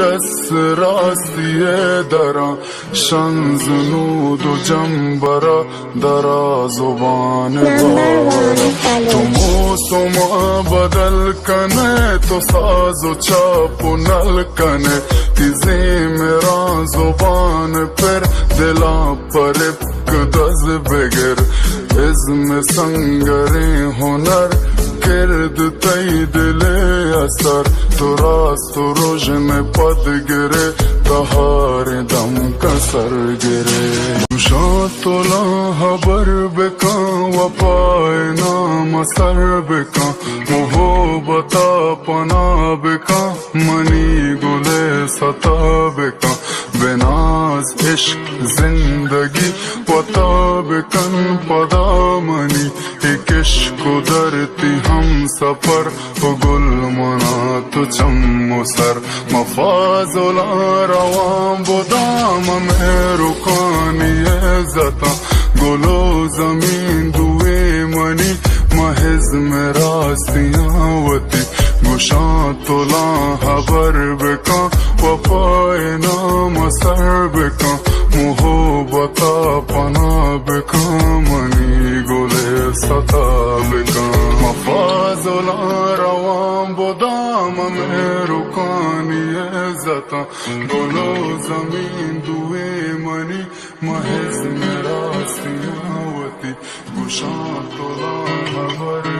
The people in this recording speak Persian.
دست راستی درا شنزنود و جنبرا درا زبان بارا تو موسما بدل کنے تو ساز و چاپ و نل کنے تیزی میرا زبان پر دلا پر دز بگر ازم سنگری هنر کرد تی دل اثر تو راست و روشن پد گره تهار دم کسر گره گوشا تولا خبر بکن و پای نام سر بکن محبتا پنا بکن منی گل ستا بکن بناز عشق زندگی پتا بکن پدا منی ایک عشق و درتی ہم سفر و گل منا تو چم و سر مفاضلا روان بودام میں رکانی عزتا گلو زمین دوی منی محض میں راستیاں وتی گوشاں تولا خبر بکن وفای نام سر بکن محبتا پنا بکن منی گل ستا بکن مفاضلا روان بودام میں رکانی عزتا گلو زمین دوی منی محض میں راستیاں وتی گوشاں تولا خبر